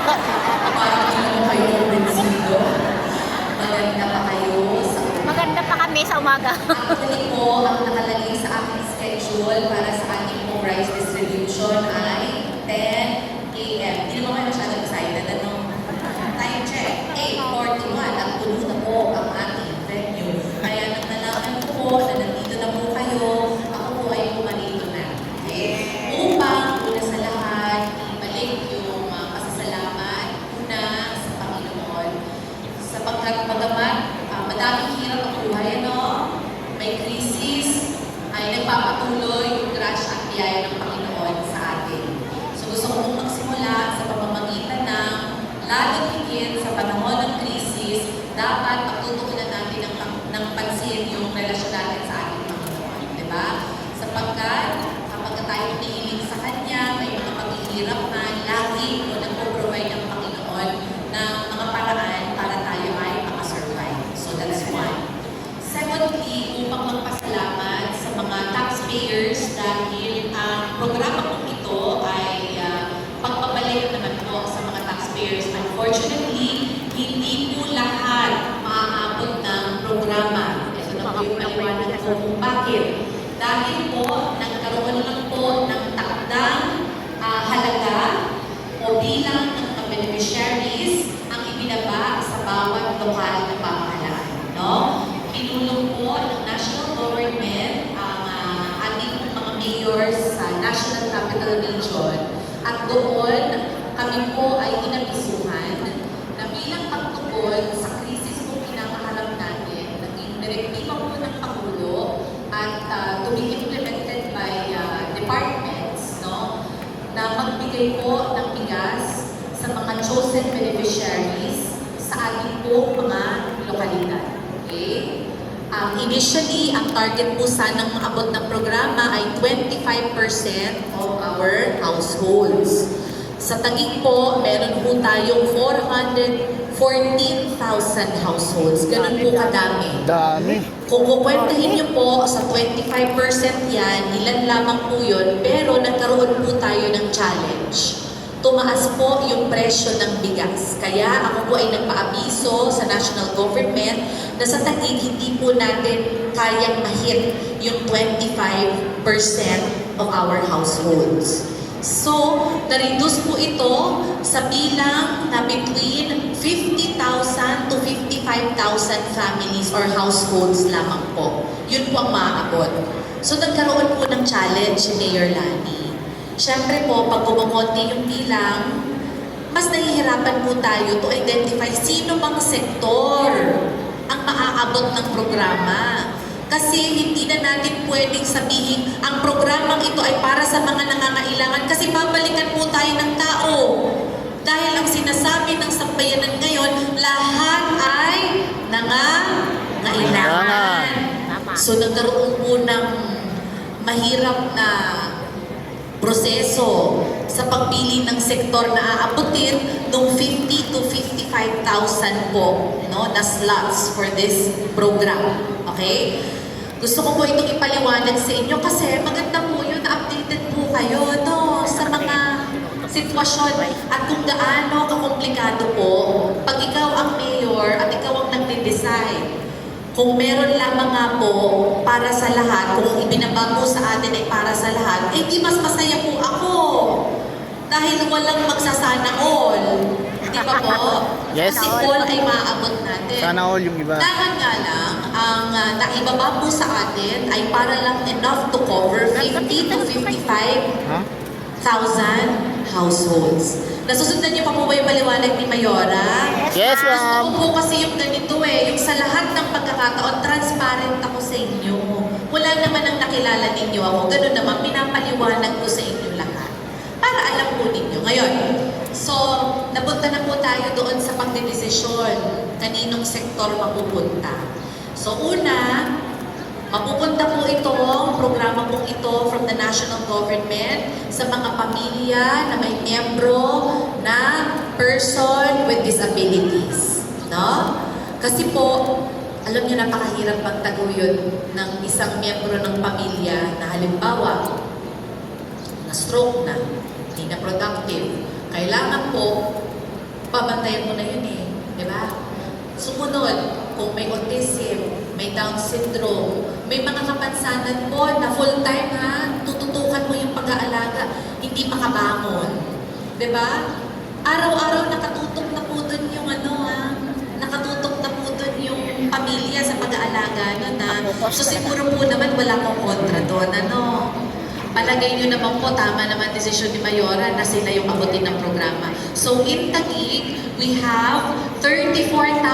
Parang hindi mo kayo kumbinsido. Maganda pa kayo sa Maganda pa kami sa umaga. Actually po, ang nakalagay sa aking schedule para sa ating pong rice distribution ay 10 a.m. Hindi naman kayo masyadong excited. Anong time check? 8:41. At tuloy na po ang ating venue. Kaya nang nalaman ko po na nandito na po kayo, ako po ay pumalito na. Okay? Upang una sa lahat, ibalik yung pasasalamat una sa Panginoon. Sapagkat bagamat madaming hirap ang buhay, ano? May krisis, ay nagpapatuloy yung grasya at biyaya ng Panginoon sa atin. So gusto ko pong magsimula sa pamamagitan ng lalo higit sa panahon ng krisis, dapat pagtutuunan natin ng pansin yung relasyon natin sa ating Panginoon. Diba? Sapagkat kapag tayo tiniling sa Kanya, may mga paghihirapan, lagi mo nagpo-provide ang Panginoon ng mga paraan para tayo ay makasurvive. So that's one. Secondly, upang magpasalamat sa mga taxpayers dahil ang programa kong ito ay pagpabalik naman po sa mga taxpayers. Unfortunately, hindi po lahat maaabot ng programa. Ito na po yung maliwanag ko kung bakit. Dahil po, nagkaroon lang po ng takdang halaga o bilang ng mga beneficiaries ang ibinaba sa bawat lokal na pamahalaan. No? Pinulong po ng national government ang ating mga mayors sa National Capital Region at doon kami po ay inabisuhan na bilang pagtugon sa krisis po pinakaharap natin, naging direktiba po ng Pangulo at to be implemented by departments, no, na magbigay po ng bigas sa mga chosen beneficiaries sa ating po mga lokalidad. Okay? Initially, ang target po sanang maabot ng programa ay 25% of our households. Sa Taguig po, meron po tayong 414,000 households. Ganun po kadami. Dami. Kung kukwentahin niyo po sa 25% yan, ilan lamang po yun, pero nagkaroon po tayo ng challenge. Tumaas po yung presyo ng bigas. Kaya ako po ay nagpaabiso sa national government na sa Taguig hindi po natin kayang mahit yung 25% of our households. So, na-reduce po ito sa bilang na between 50,000 to 55,000 families or households lamang po. Yun po ang maaabot. So, nagkaroon po ng challenge, Mayor Lani. Siyempre po, pag bumakonti yung bilang, mas nahihirapan po tayo to identify sino bang sektor ang maaabot ng programa. Kasi hindi na natin pwedeng sabihin ang programang ito ay para sa mga nangangailangan kasi babalikan po tayo ng tao. Dahil ang sinasabi ng sambayanan ngayon, lahat ay nangangailangan. So nagkaroon po ng mahirap na proseso sa pagpili ng sektor na aabutin ng 50 to 55,000 po, no, na slots for this program. Okay? Gusto ko po itong ipaliwanag sa inyo kasi maganda po yun na updated po kayo, no, sa mga sitwasyon at kung gaano kakomplikado po pag ikaw ang mayor at ikaw ang nagde-decide. Kung meron lamang nga po para sa lahat, kung ibinaba po sa atin ay para sa lahat, eh di mas masaya po ako. Dahil walang magsasana all. Di ba po? Yes. Kasi all ay maaabot natin. Sana all yung iba. Dahil nga lang, ang naibaba po sa atin ay para lang enough to cover 50 to 55,000 households. Nasusundan niyo pa po ba yung paliwanag ni Mayora? Yes, Gusto ko ma'am. po kasi yung ganito yung sa lahat ng pagkakataon, transparent ako sa inyo. Wala naman ang nakilala ninyo ako. Ganun naman, pinapaliwanag ko sa inyo lahat. Para alam po ninyo. Ngayon, so, napunta na po tayo doon sa pagdedesisyon. Kaninong sektor mapupunta. So, una, mapupunta po itong programa pong ito from the national government sa mga pamilya na may miyembro na person with disabilities. No? Kasi po, alam niyo napakahirap pagtaguyod ng isang miyembro ng pamilya na halimbawa, na-stroke na, hindi na productive. Kailangan po babantayan mo na yun eh. Di ba? Sumunod, kung may autism, may Down syndrome, may mga kapansanan po na full-time ha, tututukan mo yung pag-aalaga, hindi makabangon. Di ba? Araw-araw nakatutok na po dun yung nakatutok na po dun yung pamilya sa pag-aalaga nun ha. So siguro po naman wala pong kontra doon, Palagay nyo naman po, tama naman desisyon ni Mayora na sila yung abutin ng programa. So in Taguig, we have 34,000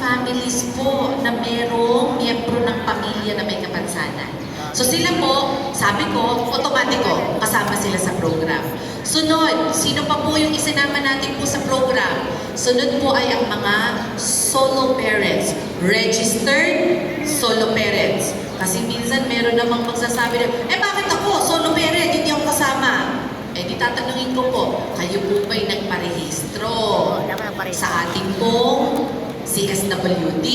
families po na merong miyembro ng pamilya na may kapansanan. So sila po, sabi ko, otomatiko, kasama sila sa program. Sunod, sino pa po yung isinama natin po sa program? Sunod po ay ang mga solo parents, registered solo parents. Kasi minsan meron namang magsasabi na, bakit ako? Solo parent, hindi ako kasama. Di tatanungin ko po, kayo po ba'y nagparehistro sa ating pong CSWD?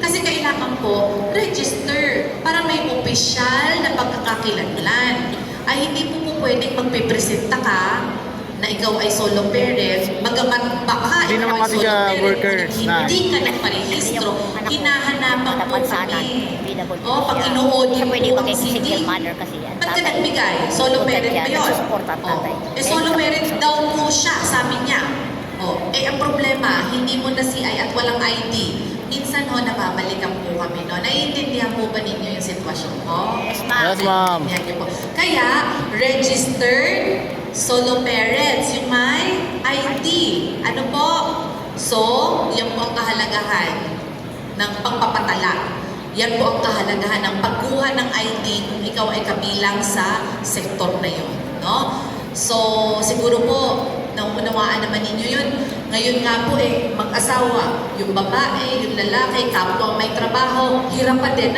Kasi kailangan po register para may opisyal na pagkakakilanlan. Ay hindi po pwedeng magpipresenta ka na ikaw ay solo parent, magamat baka Hindi naman kasi siya workers na. hindi ka nagparehistro, hinahanapan po kami. Pag inuodi Siya pwede po ang maging CD, single mother kasi yan. ba't ka nagbigay? Solo parent ba yun? Solo parent daw po siya, sabi niya. Ang problema, hindi mo na CI at walang ID. Minsan nababalikan po kami, Naiintindihan po ba ninyo yung sitwasyon ko? Yes, ma'am. Yes, ma'am. Naiintindihan niyo po. Kaya, registered solo parents, yung may ID. Ano po? So, yan po ang kahalagahan ng pagpapatala. Yan po ang kahalagahan ng pagkuha ng ID kung ikaw ay kabilang sa sektor na yun. So, siguro po, naunawaan naman ninyo yun. Ngayon nga po mag-asawa, yung babae, yung lalaki, kapwa may trabaho, hirap pa din,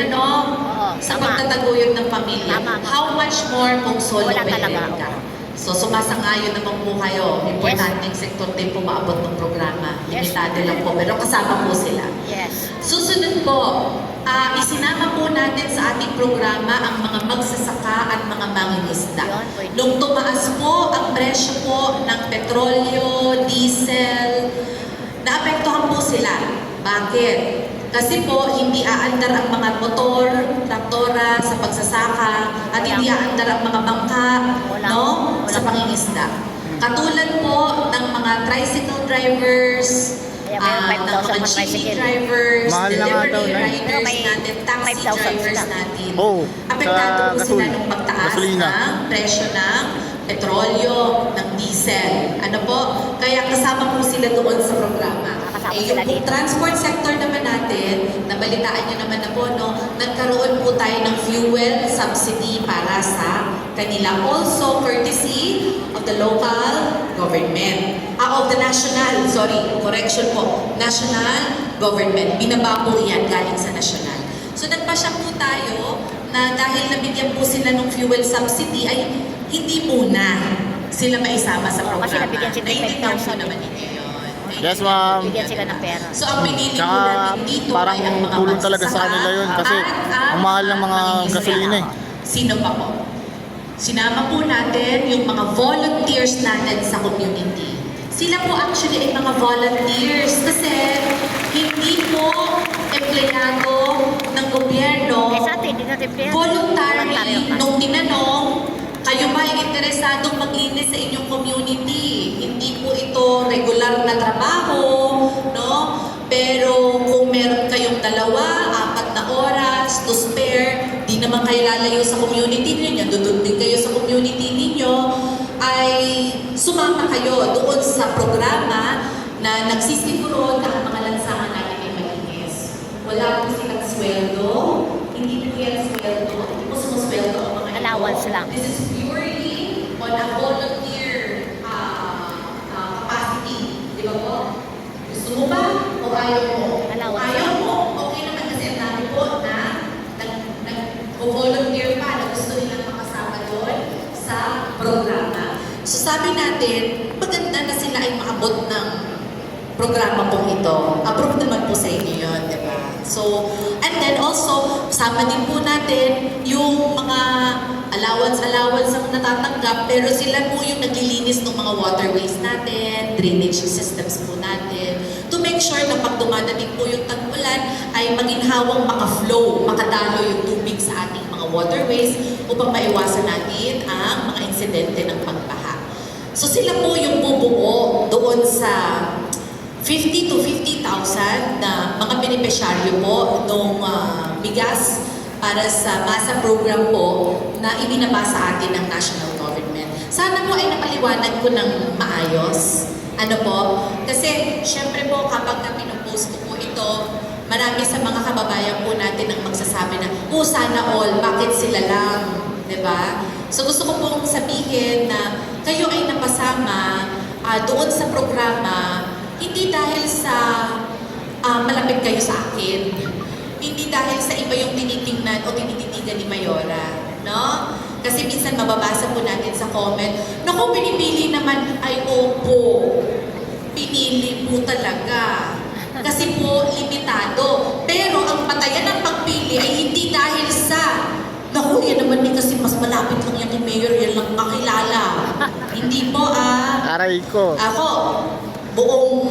sa tama. pagtataguyod ng pamilya. Tama. How much more kung solo Wala parent talaga, ka? So, sumasangayon naman po kayo. Importanteng sektor din po maabot ng programa. Yes. Limitado lang po, pero kasama po sila. Yes. Susunod po, isinama po natin sa ating programa ang mga magsasaka at mga mangingisda. Yun, pwede. Nung tumaas po ang presyo po ng petrolyo, diesel, naapektuhan po sila. Bakit? Kasi po, hindi aandar ang mga motor, traktora sa pagsasaka, at hindi aandar ang mga bangka, sa pangingisda. Katulad po ng mga tricycle drivers, Kaya may ng 5,000 mga mga jeepney tricycle. drivers, Mahal na nga daw, delivery Nay. riders Pero may natin, taxi 5,000 drivers sila. natin. Oo, Apektado sa po sila gasolina. nung pagtaas Gasolina. ng presyo ng petrolyo, ng diesel. Ano po? Kaya kasama po sila doon sa programa. Kasama Yung sila dito. transport sector naman natin, nabalitaan nyo naman na po, nagkaroon po tayo ng fuel subsidy para sa kanila. Also, courtesy of the local government. Of the national, correction po, national government. Binaba po yan galing sa national. So nagpasya po tayo na dahil nabigyan po sila ng fuel subsidy ay hindi muna sila maisama sa programa. Kasi nabigyan sila ng Naiintindihan po 5,000. naman ninyo yun. Yes, ma'am. Bigyan sila ng pera. So ang pinili po Tsaka natin dito parang ay ang mga tulong talaga sa magsasaka kanila yun kasi at ang mahal ng mga mangingisda. gasolina Sino pa po? Sinama po natin yung mga volunteers natin sa community. Sila po actually ay mga volunteers kasi hindi po empleyado ng gobyerno. Sa atin, hindi natin pera. Voluntary, nung tinanong, kayo ba ay interesadong maglinis sa inyong community? Hindi po ito regular na trabaho, Pero kung meron kayong 2-4 na oras to spare, di naman kayo lalayo sa community ninyo, doon din kayo sa community ninyo, ay sumama kayo doon sa programa na nagsisiguro na ang mga lansangan natin ay malinis. Wala po silang sweldo, hindi po yan sweldo, hindi po sumusweldo ang mga Allowance lang. This is purely on a volunteer capacity. Di ba po? Gusto mo ba o ayaw mo? Allowance. Kung ayaw mo, okay naman kasi ang dami po na nag-volunteer pa na gusto nilang makasama doon sa programa. So sabi natin, maganda na sila ay maabot ng programa pong ito. Approve naman po sa inyo yun, di ba? So, and then also, sama din po natin yung mga allowance ang natatanggap, pero sila po yung naglilinis ng mga waterways natin, drainage systems po natin, to make sure na pag dumadating po yung tag-ulan, ay maginhawang maka-flow, makadalo yung tubig sa ating mga waterways upang maiwasan natin ang mga insidente ng pagbaha. So sila po yung bubuo doon sa 50 to 50,000 na mga benepisyaryo po ng bigas para sa masa program po na ibinaba sa atin ng national government. Sana po ay napaliwanag ko ng maayos. Ano po? Kasi syempre po kapag na pinupost ko po ito, marami sa mga kababayan po natin ang magsasabi na, sana all, bakit sila lang? Diba? So gusto ko pong sabihin na kayo ay napasama doon sa programa, hindi dahil sa malapit kayo sa akin, hindi dahil sa iba yung tinitingnan o tinititigan ni Mayora, no? Kasi minsan mababasa po natin sa comment, naku, pinipili naman, ay opo, pinili po talaga. Kasi po, limitado. Pero ang patayan ng pagpili ay hindi dahil sa, naku, yan naman din kasi mas malapit lang yan ni Mayor, yan lang makilala. Hindi po Aray ko. ako, buong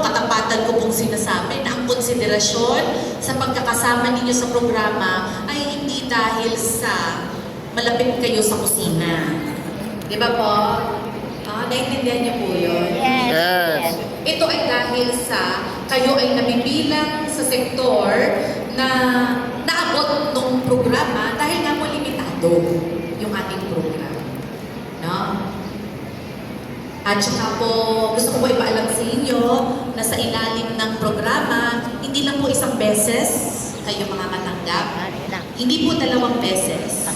katapatan ko pong sinasabi na ang konsiderasyon sa pagkakasama ninyo sa programa ay hindi dahil sa malapit kayo sa kusina. Di ba po? Naintindihan niyo po yun? Yes. Ito ay dahil sa kayo ay nabibilang sa sektor na naabot ng programa dahil nga po limitado yung ating program. No? At saka po, gusto ko po ipaalam sa inyo na sa ilalim ng programa, hindi lang po isang beses kayo makakatanggap. Hindi po 2 beses.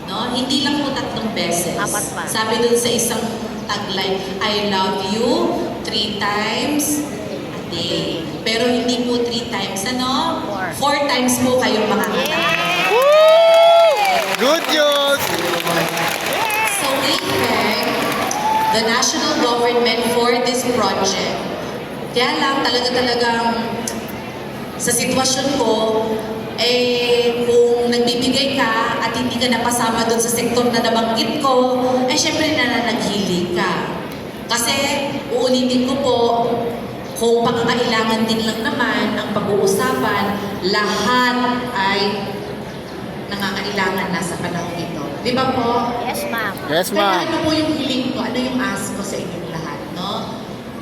No? Hindi lang po 3 beses. 4 pa. Sabi dun sa isang tagline, I love you 3 times a day. Pero hindi po 3 times, 4 times po kayo makakatanggap. Good news! So we thank the national government for this project. Kaya lang talagang sa sitwasyon ko, kung nagbibigay ka at hindi ka napasama doon sa sektor na nabanggit ko, syempre nananaghili ka. Kasi, uulitin ko po, kung pangangailangan din lang naman ang pag-uusapan, lahat ay nangangailangan na sa panahon ito. Di ba po? Yes, ma'am. Yes, Kaya ma'am. ano po yung hiling ko, ano yung ask ko sa inyong lahat, no?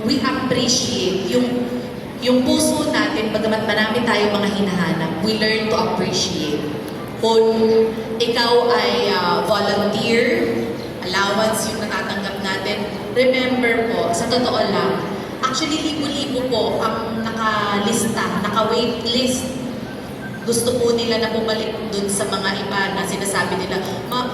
We appreciate yung puso natin, bagamat marami tayong mga hinahanap, we learn to appreciate. Kung ikaw ay volunteer, allowance yung natatanggap natin, remember po, sa totoo lang, actually libo-libo po ang nakalista, naka-waitlist. Gusto po nila na bumalik dun sa mga iba na sinasabi nila,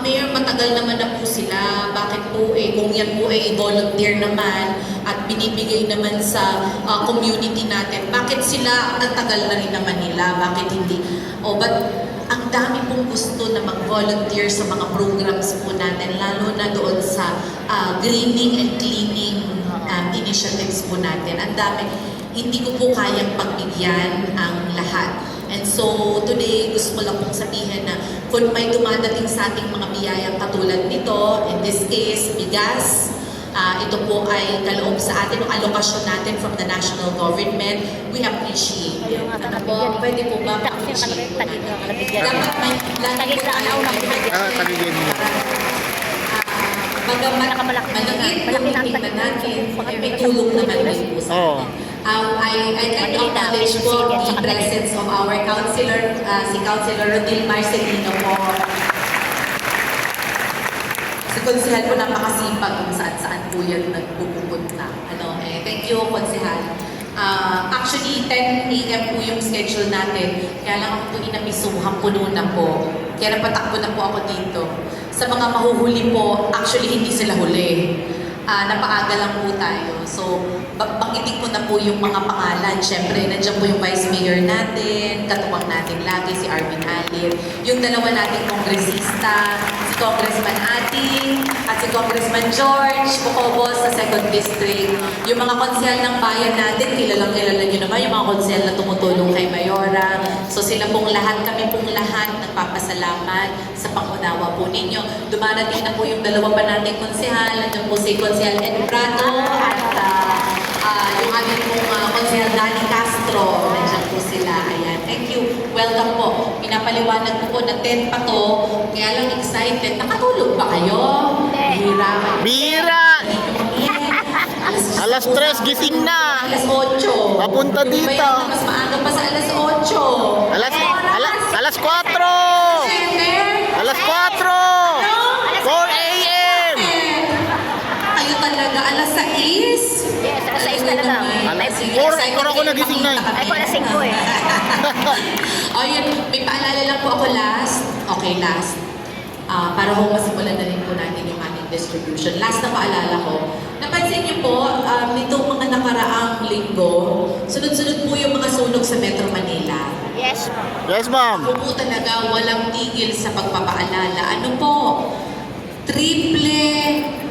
Mayor, matagal naman na po sila. Bakit po kung yan po volunteer naman at binibigay naman sa community natin, bakit sila ang tagal na rin naman nila? Bakit hindi? But ang dami pong gusto na mag-volunteer sa mga programs po natin, lalo na doon sa greening and cleaning initiatives po natin. Ang dami. Hindi ko po kayang pagbigyan ang lahat. And so, today, gusto ko lang pong sabihin na kung may dumadating sa ating mga biyayang katulad nito, in this case, bigas, ito po ay kaloob sa atin, o alokasyon natin from the national government, we appreciate it. Ano po, pwede po ba ma-appreciate po natin? Dapat may lagi po tayo Tabigyan mo. bagamat maliit po yung tingnan natin, may tulong naman din po sa atin. I can acknowledge po the presence of our councilor, si Councilor Rodil Marcelino po. Si Konsehal po napakasipag kung saan-saan po yan nagpupunta. Thank you, Konsehal. Actually, 10 a.m. po yung schedule natin. Kaya lang ako po inamisuhan po na po. Kaya napatakbo na po ako dito. Sa mga mahuhuli po, actually hindi sila huli. Napaaga lang po tayo. So, banggitin ko na po yung mga pangalan. Siyempre, nandiyan po yung Vice Mayor natin, katuwang natin lagi, si Arvin Alip, yung dalawa nating kongresista, si Congressman Ating, at si Congressman George Cocobos sa 2nd District. Yung mga konsehal ng bayan natin, kilala nyo naman, yung mga konsehal na tumutulong kay Mayora. So sila pong lahat, kami pong lahat, nagpapasalamat sa pangunawa po ninyo. Dumarating na po yung dalawa pa nating konsehal, nandiyan po si Konsehal Ed Prato, at yung aming pong Konsehal Dani Castro, nandiyan po sila. Ayan, thank you. Welcome po. Pinapaliwanag ko po na 10 pa to, kaya lang excited. Nakatulog ba kayo? Bihira. Bihira! Alas 3, gising na! Alas 8. Papunta dito. Mas maaga pa sa alas 8. Alas 4! Alas 4! 4 a.m. Kayo talaga, alas 6? Yes, alas 6 talaga. Puro ako nagising na eh. Ay, ko alas 5 eh. Ayun, may paalala lang po ako last. Okay, last. Para ho masimulan na rin po natin yung ating distribution. Last na paalala ko. Napansin niyo po, nitong mga nakaraang linggo, sunod-sunod po yung mga sunog sa Metro Manila. Yes. Yes, ma'am. Ako po talaga walang tigil sa pagpapaalala. Ano po? Triple,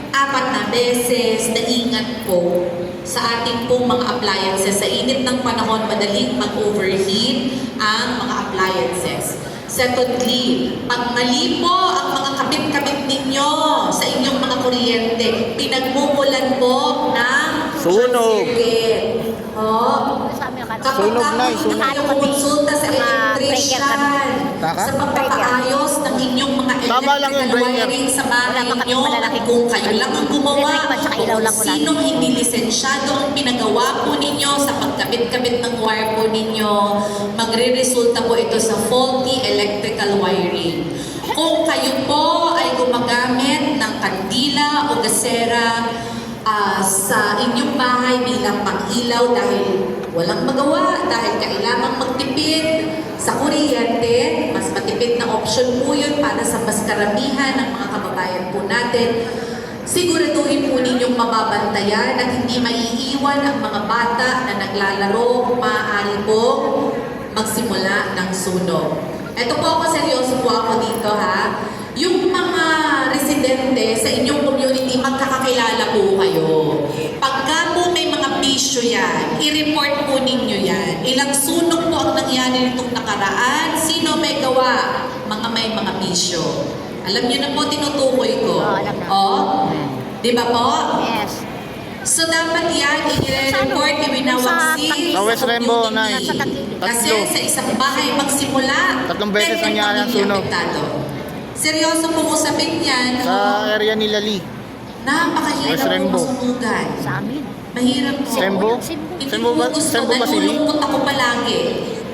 4 na beses na ingat po sa ating pong mga appliances. Sa init ng panahon, madaling mag-overheat ang mga appliances. Secondly, pag mali po ang mga kabit-kabit ninyo sa inyong mga kuryente, pinagmumulan po ng Sunog. circuit. Oh. Sa amin ang Kapag Sunog na, hindi sunog. kayo kumonsulta sa electrician, Taka? sa pagpapaayos ng inyong mga Tama lang yung electrical breaker. wiring sa bahay Wala pa kaming ninyo, malalaking kung kayo lang ang gumawa, electric fan, tsaka ilaw lang po natin. sinong hindi lisensyado ang pinagawa po ninyo sa pagkabit-kabit ng wire po ninyo, magre-resulta po ito sa faulty electrical wiring. Kung kayo po ay gumagamit ng kandila o gasera sa inyong bahay bilang pang-ilaw dahil walang magawa, dahil kailangang magtipid sa kuryente, mas matipid na option po yun para sa mas karamihan ng mga kababayan po natin. Siguraduhin po ninyong mababantayan at hindi maiiwan ang mga bata na naglalaro kung maaari po magsimula ng sunog. Ito po ako, seryoso po ako dito ha. Yung mga residente sa inyong community, magkakakilala po kayo. Pagka po may mga bisyo yan, i-report po ninyo yan. Ilang sunog po ang nangyari nitong nakaraan, sino may gawa? Mga may mga bisyo. Alam niyo na po, tinutukoy ko. alam na. Di ba po? Yes. So dapat yan, i-report, iwinawagsi. Sa West Rainbow, community. Nay. Kasi Tatlo. sa isang bahay magsimula. 3 beses 10 nangyari ang pamilya sunog. apektado. Seryoso pong usapin yan. Sa area ni Lali. Napakahirap West po Rainbow. masunugan. Sa amin. Mahirap po. Sembo? Hindi Sembo ko ba? gusto, Sembo ba sila? nalulungkot ako palagi.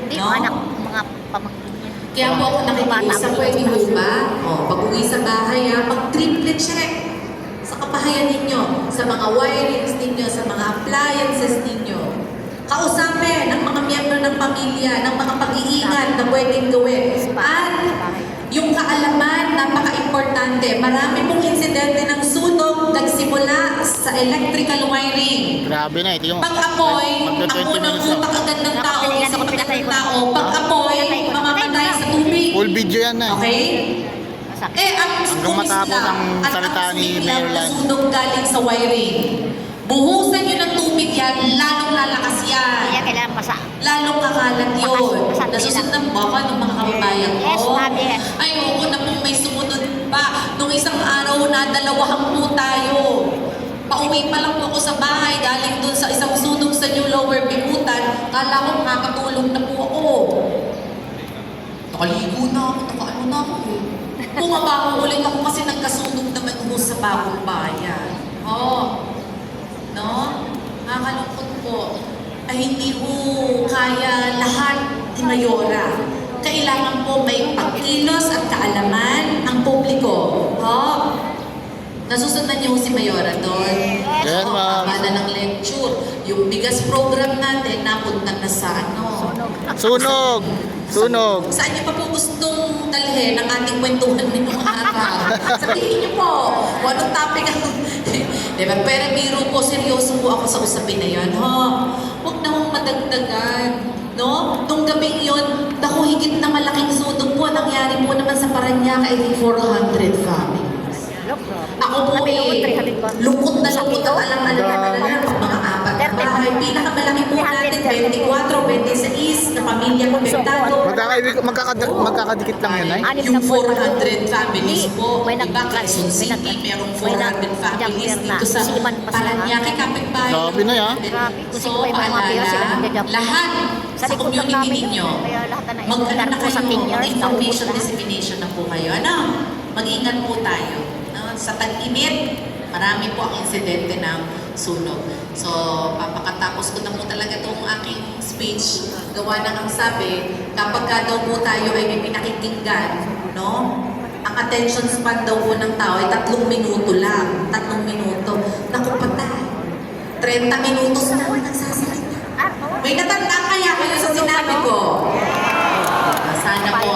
Hindi, No? mga anak, mga pamangkin niya. Kaya po ako nakikiusap, pwede po ba? Pag uwi sa bahay, pag-triple check sa kabahayan ninyo, sa mga wirings ninyo, sa mga appliances ninyo. Kausapin ng mga miyembro ng pamilya, ng mga pag-iingat na pwedeng gawin. At yung kaalaman, napaka-importante. Marami pong insidente ng sunog nagsimula sa electrical wiring. Grabe na, ito yung... Pag-apoy, Magda ang 20 unang minutes na. utak agad ng tao, sa kapitan ng tao, pag-apoy, mamamatay sa tubig. Full video yan na. Okay? Masakit. Ang Hanggang matapos ang salita ni Mayor Lan. sunog galing sa wiring. Buhusan nyo ng tubig yan, lalong lalakas yan. Kaya kailangan pasa. Lalong kakalat yun. Baka- Nasusundan ba ka ng mga kababayan ko? Yes, ma'am, yes. Ay, oo na pong may sumunod pa. Nung isang araw na, 2 po tayo. Pauwi pa lang po ako sa bahay, galing dun sa isang sunog sa New Lower Bicutan. Kala ko makakatulog na po ako. Nakaligo na ako, nakaano na ako eh. Bumabangon ulit ako kasi nagkasunog naman ako sa bagong bayan. Oh. No? Nakakalungkot po. Ay hindi ko kaya lahat ni Mayora. Kailangan po may pagkilos at kaalaman ang publiko. Oh. Nasusundan niyo si Mayora doon. Yes, ma'am. Haba na ng lecture. Yung bigas program natin napunta na sa ano. Sunog! Sunog! Saan niyo pa po gustong dalhin ang ating kwentuhan ngayong araw. Sabihin niyo po, kung anong topic ang... diba? Pero biro po, seryoso po ako sa usapin na yan. Ha? Huwag na hong madagdagan. No? Nung gabing yun, naku, higit na malaking sunog po. Nangyari po naman sa Parañaque, I think 400 families. Ako po lungkot na lungkot at alang-alang mga apat na bahay. Pinakamalaki po natin, 24, 26 na pamilya konektado. Magkakadikit lang yan, ay? Yung 400 families po, iba Quezon City, merong 400 families dito sa Parañaque, kapitbahay. Sabi na yan. So, paalala, lahat sa community ninyo, mag-ano na kayo, mag-information dissemination na po kayo. Ano? Mag-ingat po tayo. Sa tag-init, marami po ang insidente ng sunog. So, papakatapos ko na po talaga itong aking speech. Gawa na ang sabi, kapag ka daw po tayo ay may pinakikinggan, no? Ang attention span daw po ng tao ay 3 minuto lang. 3 minuto. Naku, patay. 30 minutos na ako nagsasalita. May natandaan kaya kayo sa sinabi ko? Sana po,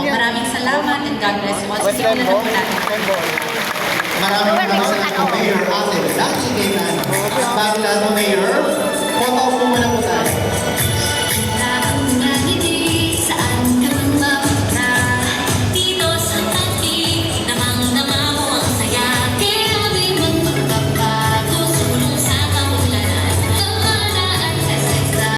maraming salamat and God bless you. Simulan na po natin. Maraming salamat po, Mayor Ate Lucky Gaylan. Bago lahat po, Mayor, photo po muna po tayo.